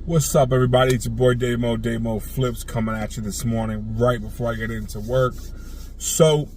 What's up, everybody? It's your boy Damo Flips coming at you this morning right before I get into work. So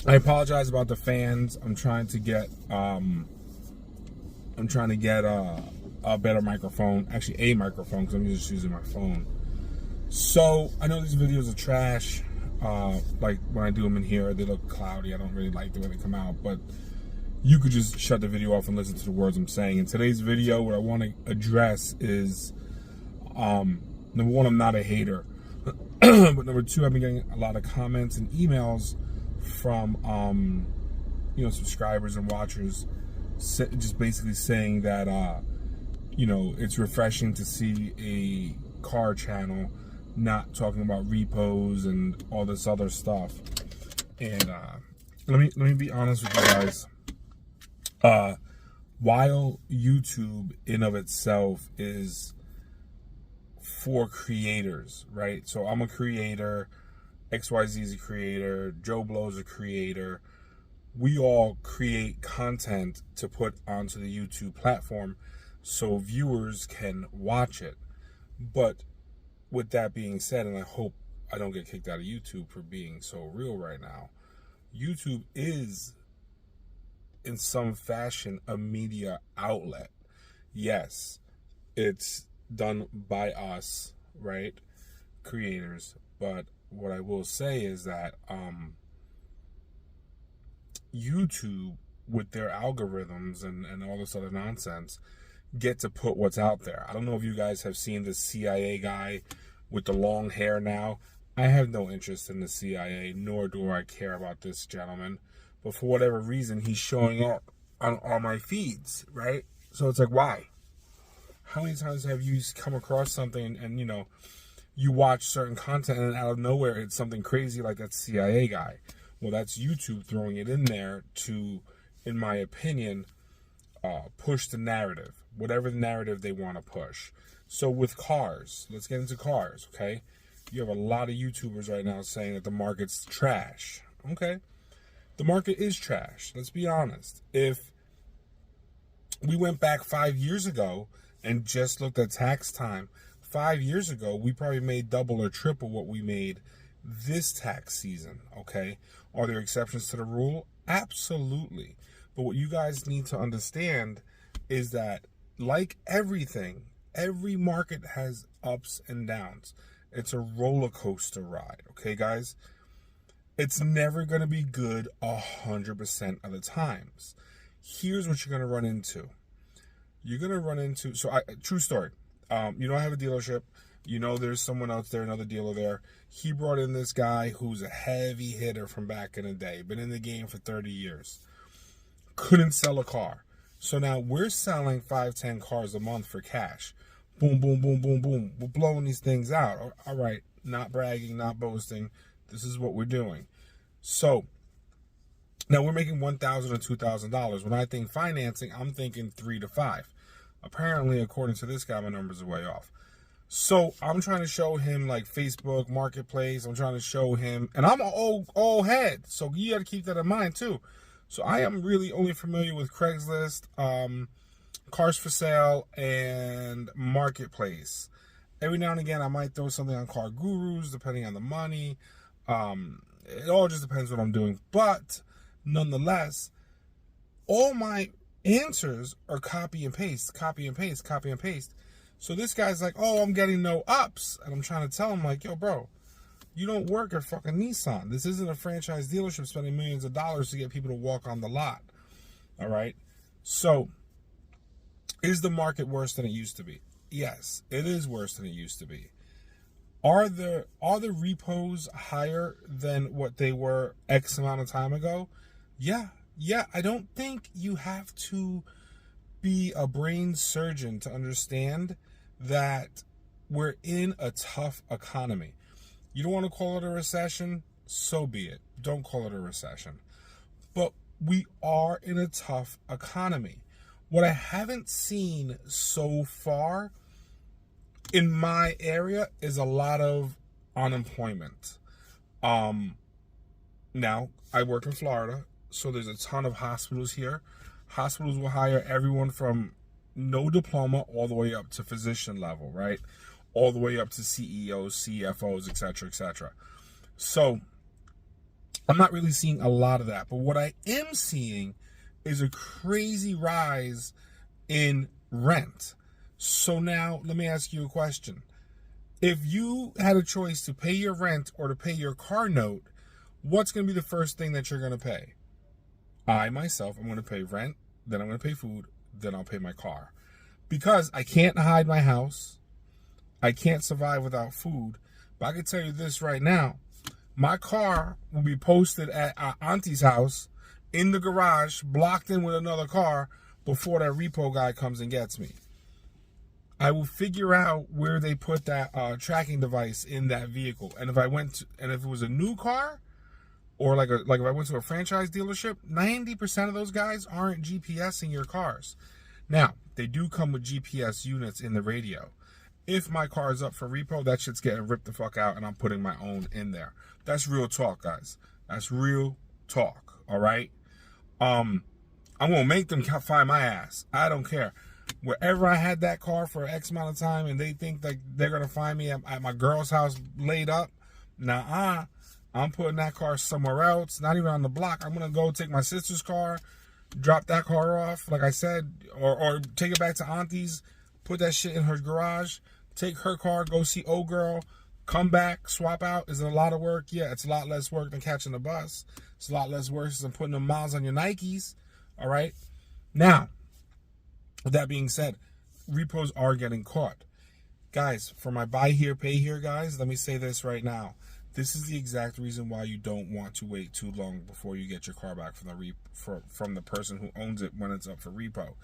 I apologize about the fans. I'm trying to get a better microphone, actually a microphone, because I'm just using my phone. So I know these videos are trash. Like when I do them in here, they look cloudy. I don't really like the way they come out, but you could just shut the video off and listen to the words I'm saying. In today's video, what I want to address is, number one, I'm not a hater. But number two, I've been getting a lot of comments and emails from, subscribers and watchers just basically saying that, it's refreshing to see a car channel not talking about repos and all this other stuff. And let me be honest with you guys. While YouTube in of itself is for creators, right? So I'm a creator, XYZ is a creator, Joe Blow's a creator. We all create content to put onto the YouTube platform so viewers can watch it. But with that being said, and I hope I don't get kicked out of YouTube for being so real right now, YouTube is in some fashion a media outlet. Yes, it's done by us, right, creators, but what I will say is that YouTube, with their algorithms and all this other nonsense, get to put what's out there. I don't know if you guys have seen this CIA guy with the long hair now. I have no interest in the CIA, nor do I care about this gentleman. But for whatever reason, he's showing up on all my feeds, right? So it's like, why? How many times have you come across something and you watch certain content and out of nowhere it's something crazy like that CIA guy? Well, that's YouTube throwing it in there to, in my opinion, push the narrative, whatever the narrative they want to push. So with cars, let's get into cars, okay? You have a lot of YouTubers right now saying that the market's trash, okay? The market is trash. Let's be honest. If we went back 5 years ago and just looked at tax time, 5 years ago, we probably made double or triple what we made this tax season, okay? Are there exceptions to the rule? Absolutely. But what you guys need to understand is that, like everything, every market has ups and downs. It's a roller coaster ride, okay, guys? It's never going to be good 100% of the times. Here's what you're going to run into. You're going to run into, true story. I have a dealership. There's someone else there, another dealer there. He brought in this guy who's a heavy hitter from back in the day. Been in the game for 30 years. Couldn't sell a car. So now we're selling 5-10 cars a month for cash. Boom, boom, boom, boom, boom. We're blowing these things out. All right. Not bragging, not boasting. This is what we're doing. So now we're making $1,000 or $2,000. When I think financing, I'm thinking 3 to 5. Apparently, according to this guy, my numbers are way off. So I'm trying to show him like Facebook Marketplace. I'm trying to show him, and I'm an old head, so you got to keep that in mind too. So I am really only familiar with Craigslist, Cars for Sale, and Marketplace. Every now and again, I might throw something on Car Gurus, depending on the money. It all just depends what I'm doing. But nonetheless, all my answers are copy and paste, copy and paste, copy and paste. So this guy's like, oh, I'm getting no ups. And I'm trying to tell him, like, yo, bro, you don't work at fucking Nissan. This isn't a franchise dealership spending millions of dollars to get people to walk on the lot. All right? So is the market worse than it used to be? Yes, it is worse than it used to be. Are the repos higher than what they were X amount of time ago? Yeah. I don't think you have to be a brain surgeon to understand that we're in a tough economy. You don't want to call it a recession? So be it. Don't call it a recession. But we are in a tough economy. What I haven't seen so far in my area is a lot of unemployment. Now, I work in Florida, so there's a ton of hospitals here. Hospitals will hire everyone from no diploma, all the way up to physician level, right? All the way up to CEOs, CFOs, etc., etc. So I'm not really seeing a lot of that. But what I am seeing is a crazy rise in rent. So now let me ask you a question. If you had a choice to pay your rent or to pay your car note, what's going to be the first thing that you're going to pay? I, myself, I'm going to pay rent, then I'm going to pay food, then I'll pay my car. Because I can't hide my house. I can't survive without food. But I can tell you this right now. My car will be posted at our auntie's house in the garage, blocked in with another car before that repo guy comes and gets me. I will figure out where they put that tracking device in that vehicle. And if it was a new car, or like if I went to a franchise dealership, 90% of those guys aren't GPSing your cars. Now, they do come with GPS units in the radio. If my car is up for repo, that shit's getting ripped the fuck out, and I'm putting my own in there. That's real talk, guys. That's real talk, all right? I'm going to make them find my ass. I don't care. Wherever I had that car for X amount of time and they think like they're going to find me at my girl's house laid up, I'm putting that car somewhere else, not even on the block. I'm going to go take my sister's car, drop that car off, like I said, or take it back to auntie's, put that shit in her garage, take her car, go see old girl, come back, swap out. Is it a lot of work? Yeah, it's a lot less work than catching the bus. It's a lot less work than putting them miles on your Nikes, all right? Now, with that being said, repos are getting caught. Guys, for my buy here, pay here guys, let me say this right now. This is the exact reason why you don't want to wait too long before you get your car back from the person who owns it when it's up for repo.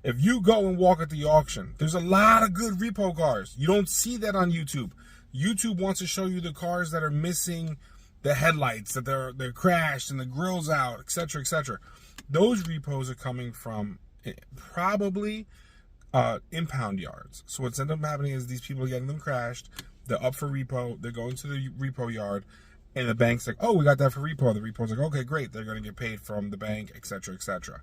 If you go and walk at the auction, there's a lot of good repo cars. You don't see that on YouTube. YouTube wants to show you the cars that are missing the headlights, that they're crashed and the grill's out, etc., etc. Those repos are coming from probably impound yards. So what's ended up happening is these people are getting them crashed. They're up for repo. They're going to the repo yard, and the bank's like, "Oh, we got that for repo." The repo's like, "Okay, great." They're going to get paid from the bank, etc., etc.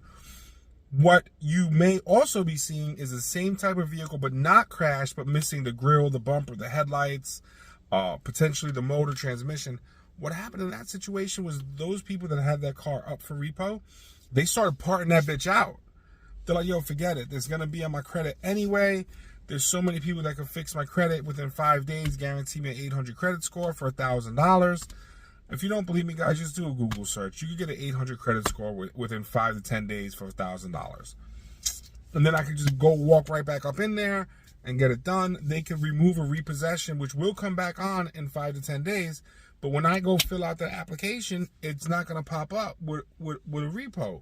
What you may also be seeing is the same type of vehicle, but not crashed, but missing the grill, the bumper, the headlights, potentially the motor, transmission. What happened in that situation was those people that had that car up for repo, they started parting that bitch out. They're like, yo, forget it. It's going to be on my credit anyway. There's so many people that can fix my credit within 5 days, guarantee me an 800 credit score for $1,000. If you don't believe me, guys, just do a Google search. You can get an 800 credit score within 5 to 10 days for $1,000. And then I can just go walk right back up in there and get it done. They can remove a repossession, which will come back on in 5 to 10 days. But when I go fill out the application, it's not going to pop up with a repo.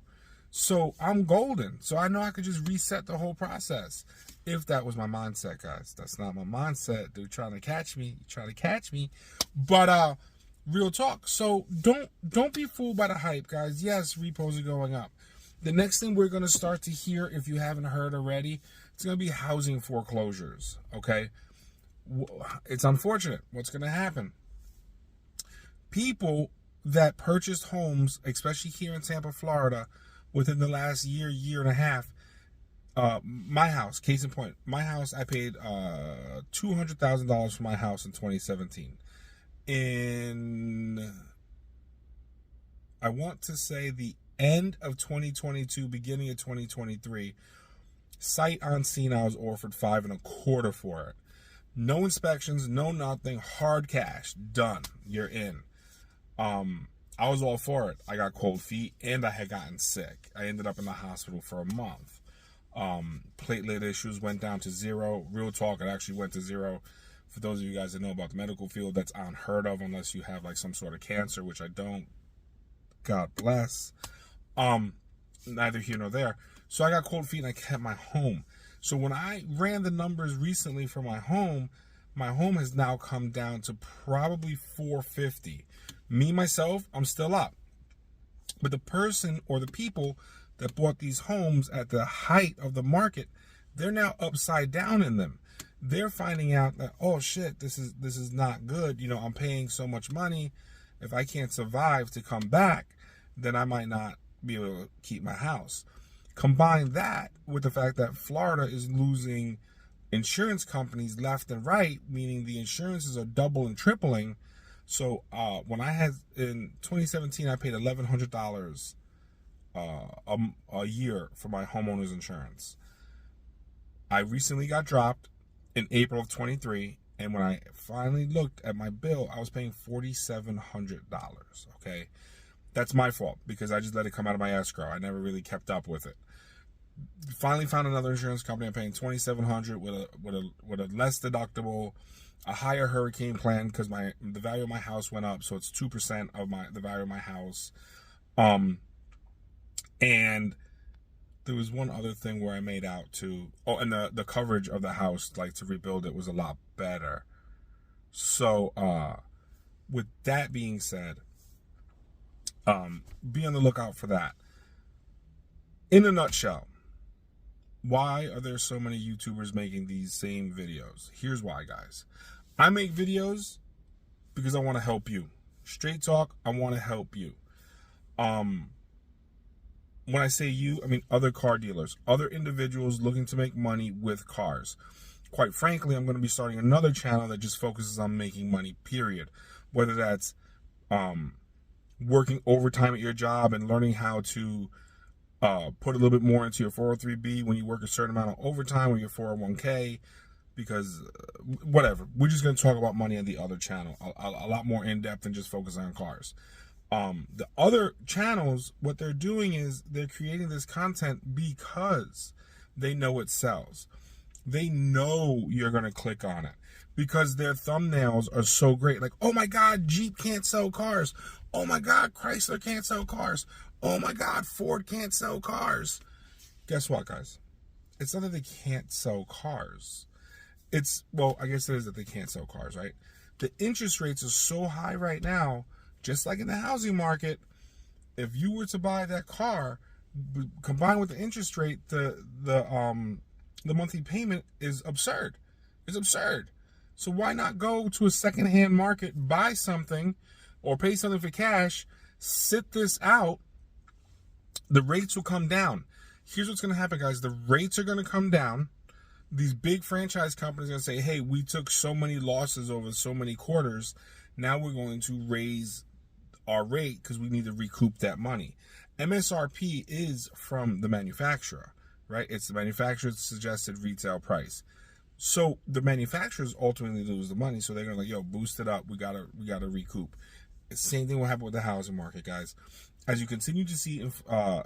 So I'm golden. So I know I could just reset the whole process. If that was my mindset, guys. That's not my mindset. They're trying to catch me. But real talk. So don't be fooled by the hype, guys. Yes, repos are going up. The next thing we're going to start to hear, if you haven't heard already, it's going to be housing foreclosures, okay? It's unfortunate. What's going to happen? People that purchased homes, especially here in Tampa, Florida, within the last year and a half, my house, case in point, my house, I paid $200,000 for my house in 2017. I want to say the end of 2022, beginning of 2023, sight unseen, I was offered $5.25 for it. No inspections, no nothing, hard cash, done. You're in. I was all for it. I got cold feet and I had gotten sick. I ended up in the hospital for a month. Platelet issues went down to 0. Real talk, it actually went to 0. For those of you guys that know about the medical field, that's unheard of unless you have like some sort of cancer, which I don't. God bless. Neither here nor there. So I got cold feet and I kept my home. So when I ran the numbers recently for my home has now come down to probably $450. Me, myself, I'm still up. But the person or the people that bought these homes at the height of the market, they're now upside down in them. They're finding out that, oh shit, this is not good. You know, I'm paying so much money. If I can't survive to come back, then I might not be able to keep my house. Combine that with the fact that Florida is losing insurance companies left and right, meaning the insurances are double and tripling. So when I had in 2017, I paid $1,100 a year for my homeowner's insurance. I recently got dropped in April of 23, and when I finally looked at my bill, I was paying $4,700. Okay, that's my fault because I just let it come out of my escrow. I never really kept up with it. Finally found another insurance company. I'm paying $2,700 with a less deductible, a higher hurricane plan because the value of my house went up, so it's 2% of the value of my house. And there was one other thing where I made out to, and the coverage of the house, like to rebuild it, was a lot better. So with that being said, be on the lookout for that. In a nutshell, why are there so many YouTubers making these same videos? Here's why, guys. I make videos because I want to help you. Straight talk, I want to help you. When I say you, I mean other car dealers, other individuals looking to make money with cars. Quite frankly, I'm going to be starting another channel that just focuses on making money, period. Whether that's working overtime at your job and learning how to put a little bit more into your 403B when you work a certain amount of overtime or your 401k, because whatever. We're just going to talk about money on the other channel, a lot more in-depth than just focus on cars. The other channels, what they're doing is they're creating this content because they know it sells. They know you're going to click on it because their thumbnails are so great. Like, oh my God, Jeep can't sell cars. Oh my God, Chrysler can't sell cars. Oh my God, Ford can't sell cars. Guess what, guys? It's not that they can't sell cars. Well, I guess it is that they can't sell cars, right? The interest rates are so high right now. Just like in the housing market, if you were to buy that car, combined with the interest rate, the monthly payment is absurd. It's absurd. So why not go to a secondhand market, buy something, or pay something for cash, sit this out, the rates will come down. Here's what's going to happen, guys. The rates are going to come down. These big franchise companies are going to say, hey, we took so many losses over so many quarters. Now we're going to raise our rate because we need to recoup that money. MSRP is from the manufacturer, right? It's the manufacturer's suggested retail price. So the manufacturers ultimately lose the money. So they're going to yo, boost it up. We gotta recoup. Same thing will happen with the housing market, guys. As you continue to see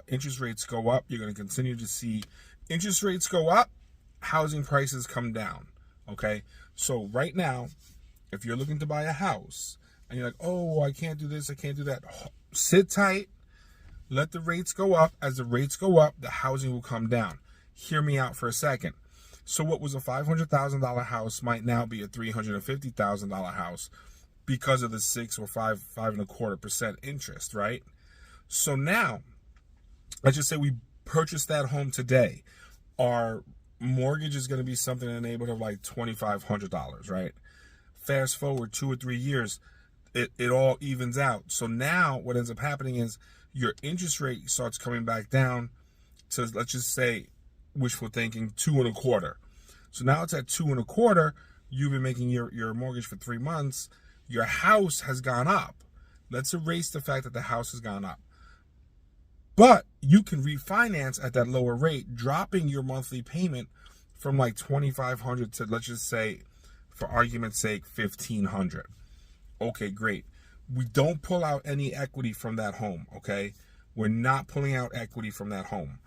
interest rates go up, you're going to continue to see interest rates go up, housing prices come down. Okay. So right now, if you're looking to buy a house, and you're like, oh, I can't do this, I can't do that. Sit tight. Let the rates go up. As the rates go up, the housing will come down. Hear me out for a second. So what was a $500,000 house might now be a $350,000 house because of the 6 or 5.25% interest, right? So now, let's just say we purchased that home today. Our mortgage is going to be something in the neighborhood of like $2,500, right? Fast forward 2 or 3 years, it all evens out. So now what ends up happening is your interest rate starts coming back down to, let's just say, wishful thinking, 2.25. So now it's at 2.25. You've been making your mortgage for 3 months. Your house has gone up. Let's erase the fact that the house has gone up. But you can refinance at that lower rate, dropping your monthly payment from like $2,500 to, let's just say, for argument's sake, $1,500. Okay, great. We don't pull out any equity from that home, okay? We're not pulling out equity from that home.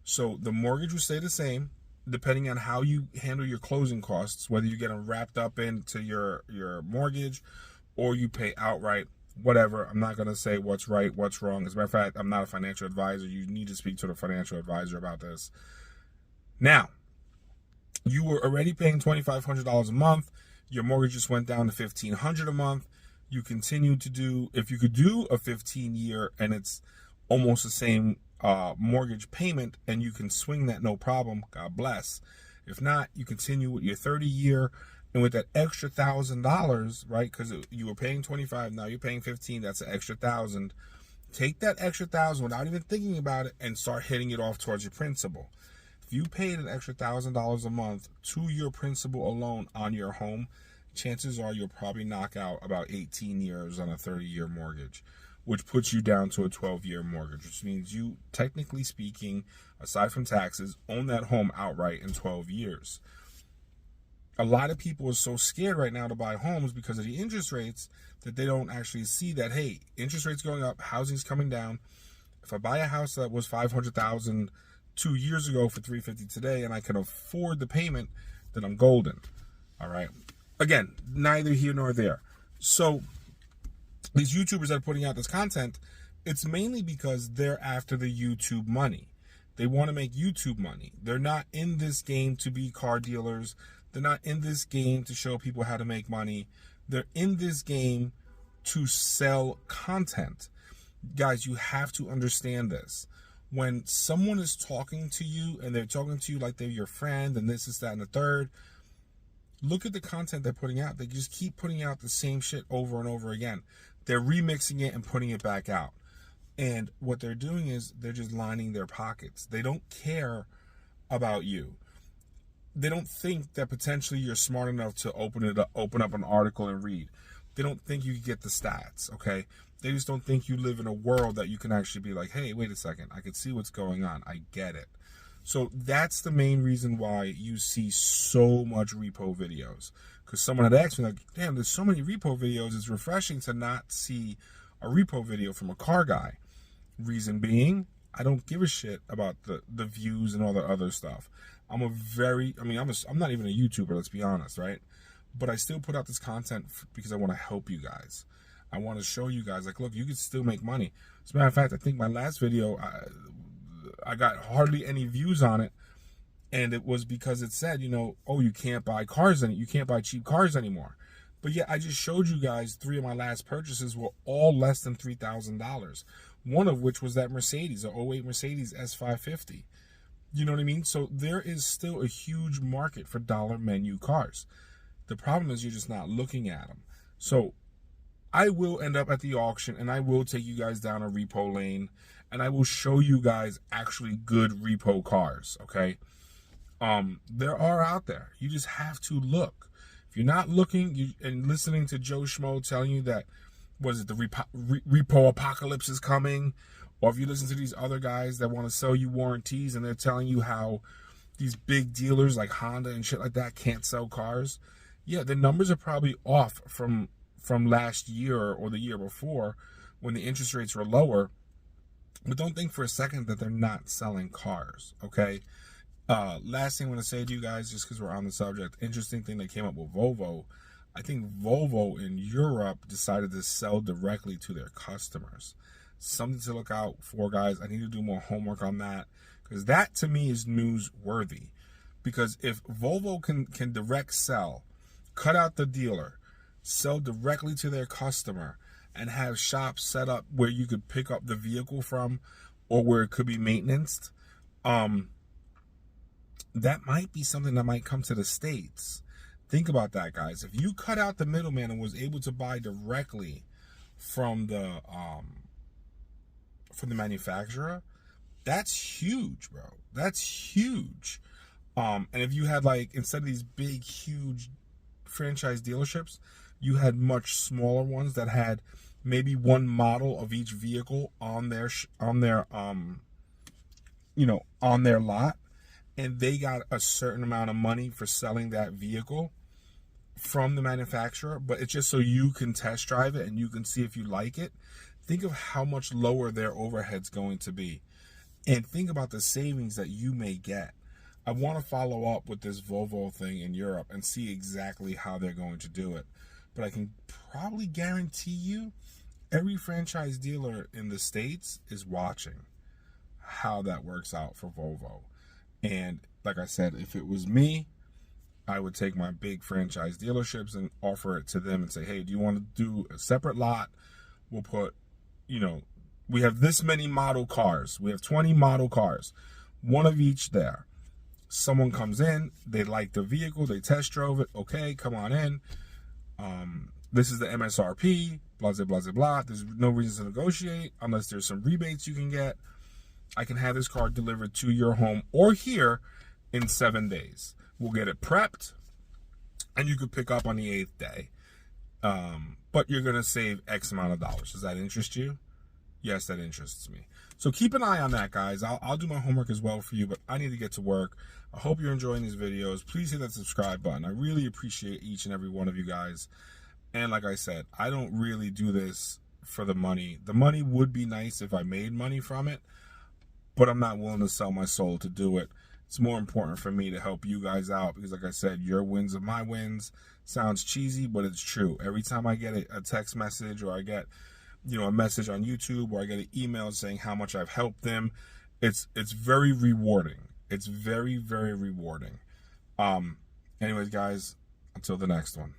So the mortgage will stay the same, depending on how you handle your closing costs, whether you get them wrapped up into your mortgage or you pay outright, whatever. I'm not going to say what's right, what's wrong. As a matter of fact, I'm not a financial advisor. You need to speak to the financial advisor about this. Now, you were already paying $2,500 a month. Your mortgage just went down to $1,500 a month. You continue to do, if you could do a 15-year and it's almost the same mortgage payment and you can swing that, no problem, God bless. If not, you continue with your 30-year, and with that extra $1,000, right? Because you were paying $25, now you're paying $15. That's an extra $1,000. Take that extra $1,000 without even thinking about it and start hitting it off towards your principal. If you paid an extra $1,000 a month to your principal alone on your home, chances are you'll probably knock out about 18 years on a 30-year mortgage, which puts you down to a 12-year mortgage, which means you, technically speaking, aside from taxes, own that home outright in 12 years. A lot of people are so scared right now to buy homes because of the interest rates that they don't actually see that, hey, interest rates going up, housing's coming down. If I buy a house that was $500,000 2 years ago for $350 today and I can afford the payment, then I'm golden. All right. Again, neither here nor there. So these YouTubers that are putting out this content, it's mainly because they're after the YouTube money. They want to make YouTube money. They're not in this game to be car dealers. They're not in this game to show people how to make money. They're in this game to sell content. Guys, you have to understand this. When someone is talking to you and they're talking to you like they're your friend and this, that, and the third, look at the content they're putting out. They just keep putting out the same shit over and over again. They're remixing it and putting it back out. And what they're doing is they're just lining their pockets. They don't care about you. They don't think that potentially you're smart enough to open up an article and read. They don't think you get the stats, okay? They just don't think you live in a world that you can actually be like, hey, wait a second, I can see what's going on. I get it. So that's the main reason why you see so much repo videos. Because someone had asked me, like, damn, there's so many repo videos. It's refreshing to not see a repo video from a car guy. Reason being, I don't give a shit about the views and all the other stuff. I'm not even a YouTuber, let's be honest, right? But I still put out this content because I want to help you guys. I want to show you guys, like, look, you can still make money. As a matter of fact, I think my last video, I got hardly any views on it. And it was because it said, oh, you can't buy cars and you can't buy cheap cars anymore. But yeah, I just showed you guys 3 of my last purchases were all less than $3,000. One of which was that Mercedes, a 08 Mercedes S550. You know what I mean? So there is still a huge market for dollar menu cars. The problem is you're just not looking at them. So I will end up at the auction and I will take you guys down a repo lane and I will show you guys actually good repo cars, okay? There are out there. You just have to look. If you're not looking and listening to Joe Schmo telling you that, the repo apocalypse is coming, or if you listen to these other guys that want to sell you warranties and they're telling you how these big dealers like Honda and shit like that can't sell cars, yeah, the numbers are probably off from last year or the year before when the interest rates were lower. But don't think for a second that they're not selling cars, okay? Last thing I want to say to you guys, just because we're on the subject, interesting thing that came up with Volvo. I think Volvo in Europe decided to sell directly to their customers. Something to look out for, guys. I need to do more homework on that because that to me is newsworthy. Because if Volvo can direct sell, cut out the dealer, sell directly to their customer, and have shops set up where you could pick up the vehicle from or where it could be maintenanced, that might be something that might come to the States. Think about that, guys. If you cut out the middleman and was able to buy directly from the manufacturer, that's huge, bro. That's huge. And if you had, like, instead of these big, huge franchise dealerships, you had much smaller ones that had maybe one model of each vehicle on their lot, and they got a certain amount of money for selling that vehicle from the manufacturer, but it's just so you can test drive it and you can see if you like it. Think of how much lower their overhead's going to be, and think about the savings that you may get. I want to follow up with this Volvo thing in Europe and see exactly how they're going to do it. But I can probably guarantee you every franchise dealer in the States is watching how that works out for Volvo. And like I said, if it was me, I would take my big franchise dealerships and offer it to them and say, hey, do you want to do a separate lot? We'll put, we have this many model cars. We have 20 model cars, one of each there. Someone comes in, they like the vehicle, they test drove it. Okay, come on in. this is the MSRP, blah, blah, blah, blah. There's no reason to negotiate unless there's some rebates you can get. I can have this car delivered to your home or here in 7 days. We'll get it prepped, and you could pick up on the 8th day. But you're going to save X amount of dollars. Does that interest you? Yes, that interests me. So keep an eye on that, guys. I'll do my homework as well for you, but I need to get to work. I hope you're enjoying these videos. Please hit that subscribe button. I really appreciate each and every one of you guys. And like I said, I don't really do this for the money. The money would be nice if I made money from it, but I'm not willing to sell my soul to do it. It's more important for me to help you guys out because, like I said, your wins are my wins. Sounds cheesy, but it's true. Every time I get a text message, or I get, a message on YouTube, or I get an email saying how much I've helped them, it's very rewarding. It's very, very rewarding. Anyways, guys, until the next one.